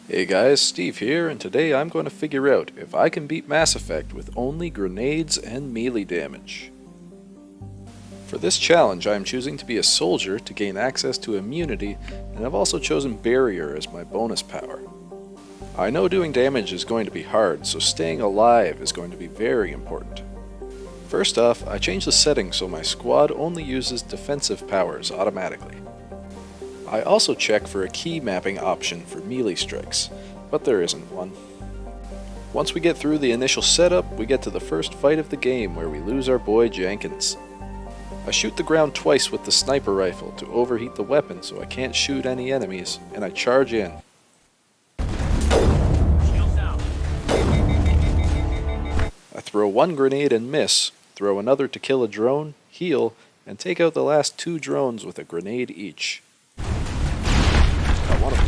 Hey guys, Steve here, and today I'm going to figure out if I can beat Mass Effect with only grenades and melee damage. For this challenge I am choosing to be a soldier to gain access to immunity, and I've also chosen Barrier as my bonus power. I know doing damage is going to be hard, so staying alive is going to be very important. First off, I changed the settings so my squad only uses defensive powers automatically. I also check for a key mapping option for melee strikes, but there isn't one. Once we get through the initial setup, we get to the first fight of the game where we lose our boy Jenkins. I shoot the ground twice with the sniper rifle to overheat the weapon so I can't shoot any enemies, and I charge in. I throw one grenade and miss, throw another to kill a drone, heal, and take out the last two drones with a grenade each. Got one of them.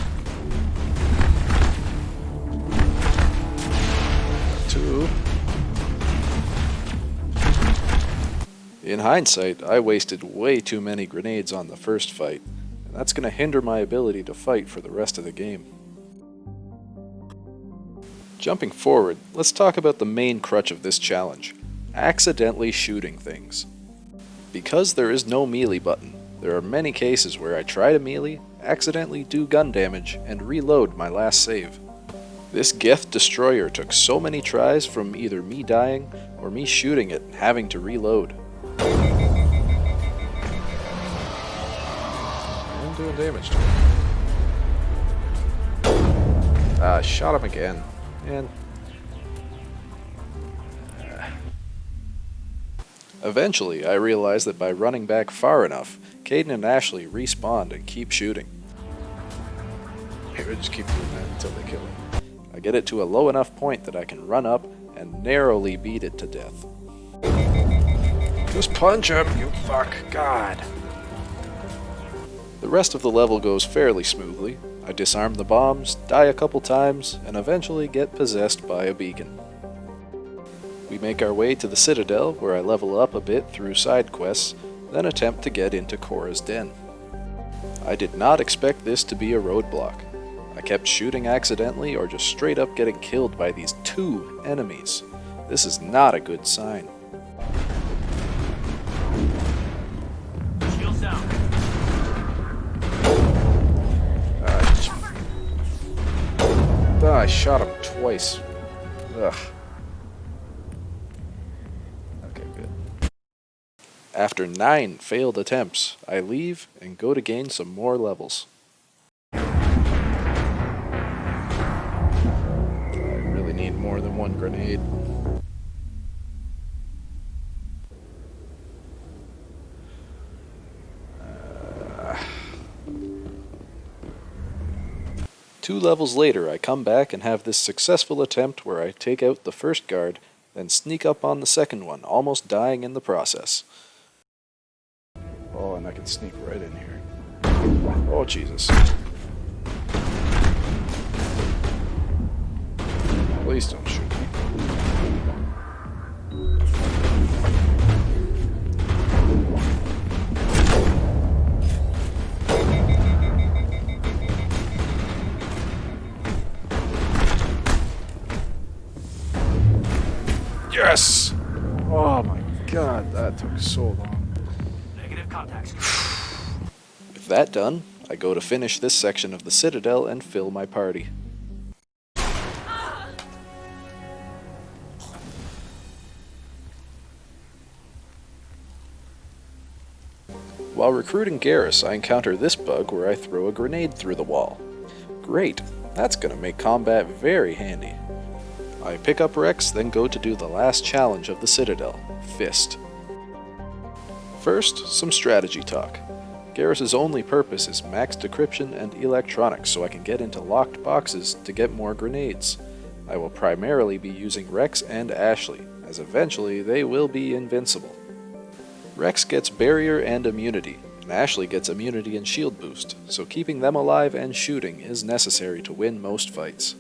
Two. In hindsight, I wasted way too many grenades on the first fight, and that's going to hinder my ability to fight for the rest of the game. Jumping forward, let's talk about the main crutch of this challenge: accidentally shooting things. Because there is no melee button, there are many cases where I try to melee, accidentally do gun damage, and reload my last save. This Geth destroyer took so many tries from either me dying or me shooting it and having to reload. I'm doing damage to it. I shot him again. And eventually, I realized that by running back far enough, Caden and Ashley respawned and keep shooting. We'll just keep doing that until they kill him. I get it to a low enough point that I can run up and narrowly beat it to death. Just punch him, you fuck, God! The rest of the level goes fairly smoothly. I disarm the bombs, die a couple times, and eventually get possessed by a beacon. We make our way to the Citadel, where I level up a bit through side quests, then attempt to get into Cora's den. I did not expect this to be a roadblock. I kept shooting accidentally or just straight up getting killed by these two enemies. This is not a good sign. Shields down. I shot him twice. Ugh. Okay, good. After 9 failed attempts, I leave and go to gain some more levels. I really need more than one grenade. Two levels later, I come back and have this successful attempt where I take out the first guard, then sneak up on the second one, almost dying in the process. Oh, and I can sneak right in here. Oh, Jesus. Please don't shoot me. Yes! Oh my God, that took so long. Negative contacts. With that done, I go to finish this section of the Citadel and fill my party. While recruiting Garrus, I encounter this bug where I throw a grenade through the wall. Great, that's gonna make combat very handy. I pick up Rex, then go to do the last challenge of the Citadel, Fist. First, some strategy talk. Garrus's only purpose is max decryption and electronics so I can get into locked boxes to get more grenades. I will primarily be using Rex and Ashley, as eventually they will be invincible. Rex gets barrier and immunity, and Ashley gets immunity and shield boost, so keeping them alive and shooting is necessary to win most fights.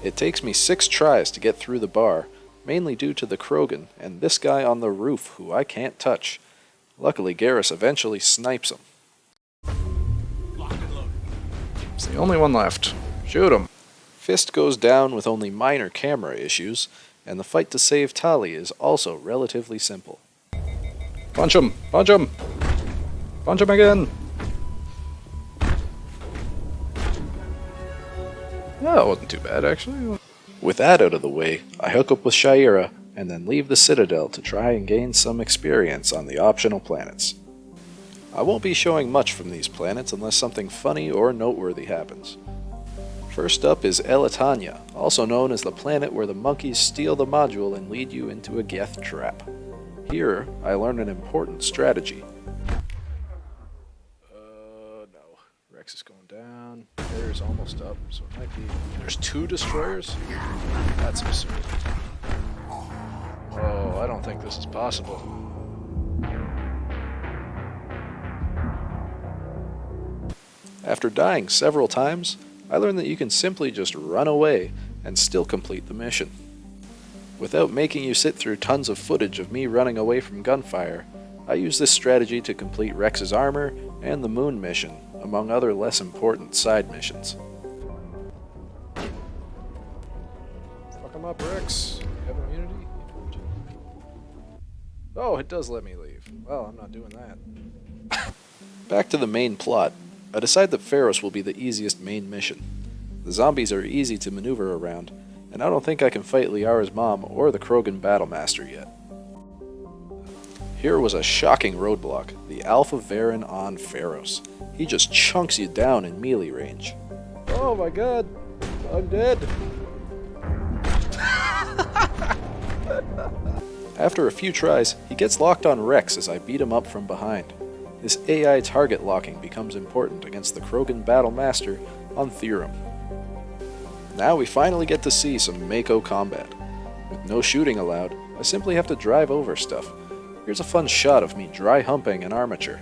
It takes me 6 tries to get through the bar, mainly due to the Krogan and this guy on the roof who I can't touch. Luckily, Garrus eventually snipes him. Locked and loaded. It's the only one left. Shoot him! Fist goes down with only minor camera issues, and the fight to save Tali is also relatively simple. Punch him! Punch him! Punch him again! No, that wasn't too bad, actually. With that out of the way, I hook up with Shaira, and then leave the Citadel to try and gain some experience on the optional planets. I won't be showing much from these planets unless something funny or noteworthy happens. First up is Elitania, also known as the planet where the monkeys steal the module and lead you into a Geth trap. Here, I learned an important strategy. No. Rex is going down. There's almost up, so it might be... There's 2 destroyers? That's absurd. Oh, I don't think this is possible. After dying several times, I learned that you can simply just run away and still complete the mission. Without making you sit through tons of footage of me running away from gunfire, I use this strategy to complete Rex's armor and the moon mission, among other less important side missions. Fuck him up, Rex. You have immunity? Oh, it does let me leave. Well, I'm not doing that. Back to the main plot. I decide that Feros will be the easiest main mission. The zombies are easy to maneuver around, and I don't think I can fight Liara's mom or the Krogan Battlemaster yet. Here was a shocking roadblock, the Alpha Varen on Feros. He just chunks you down in melee range. Oh my god, I'm dead! After a few tries, he gets locked on Rex as I beat him up from behind. This AI target locking becomes important against the Krogan Battlemaster on Therum. Now we finally get to see some Mako combat. With no shooting allowed, I simply have to drive over stuff. Here's a fun shot of me dry humping an armature.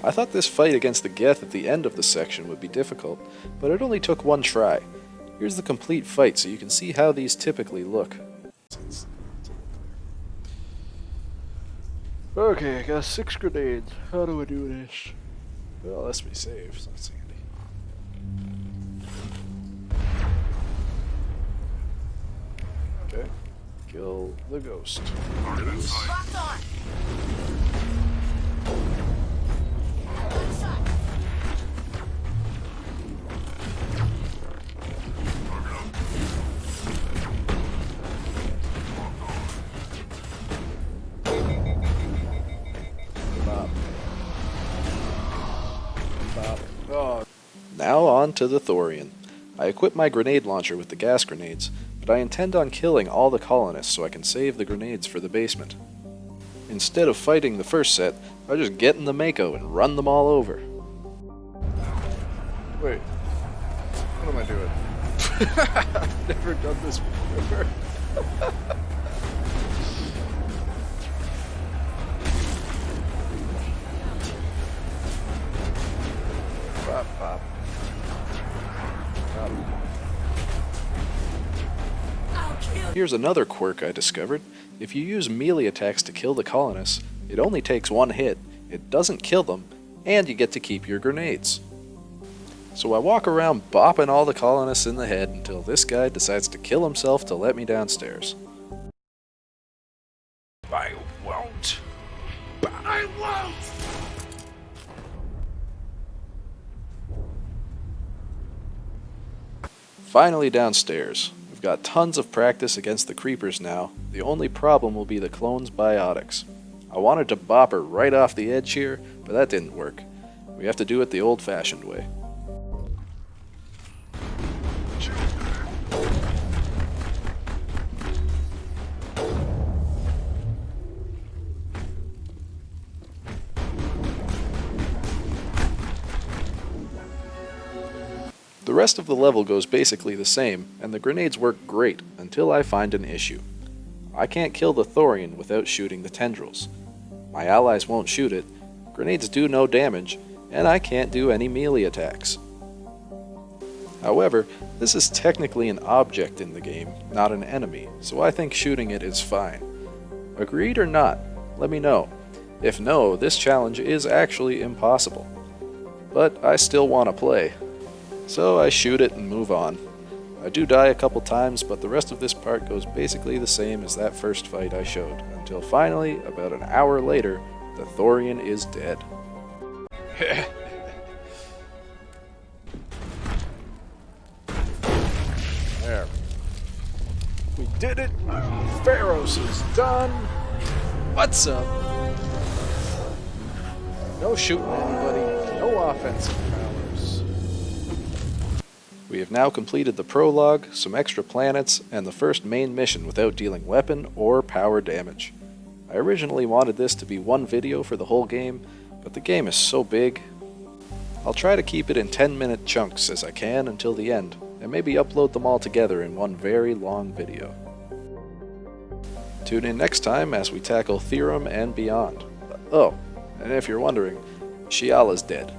I thought this fight against the Geth at the end of the section would be difficult, but it only took 1 try. Here's the complete fight so you can see how these typically look. Okay, I got 6 grenades. How do I do this? Well, let's be safe, so that's handy. Okay, kill the ghost. Now on to the Thorian. I equip my grenade launcher with the gas grenades, but I intend on killing all the colonists so I can save the grenades for the basement. Instead of fighting the first set, I just get in the Mako and run them all over. Wait, what am I doing? I've never done this before. Pop, pop. Here's another quirk I discovered. If you use melee attacks to kill the colonists, it only takes 1 hit, it doesn't kill them, and you get to keep your grenades. So I walk around bopping all the colonists in the head until this guy decides to kill himself to let me downstairs. I won't. I won't! Finally downstairs. We've got tons of practice against the creepers now. The only problem will be the clone's biotics. I wanted to bop her right off the edge here, but that didn't work. We have to do it the old-fashioned way. The rest of the level goes basically the same, and the grenades work great until I find an issue. I can't kill the Thorian without shooting the tendrils. My allies won't shoot it, grenades do no damage, and I can't do any melee attacks. However, this is technically an object in the game, not an enemy, so I think shooting it is fine. Agreed or not, Let me know. If no, this challenge is actually impossible. But I still want to play. So I shoot it and move on. I do die a couple times, but the rest of this part goes basically the same as that first fight I showed, until finally, about an hour later, the Thorian is dead. There. We did it! Feros is done! What's up? No shooting anybody, no offensive powers. We have now completed the prologue, some extra planets, and the first main mission without dealing weapon or power damage. I originally wanted this to be one video for the whole game, but the game is so big. I'll try to keep it in 10-minute chunks as I can until the end, and maybe upload them all together in one very long video. Tune in next time as we tackle Therum and beyond. Oh, and if you're wondering, Shiala's dead.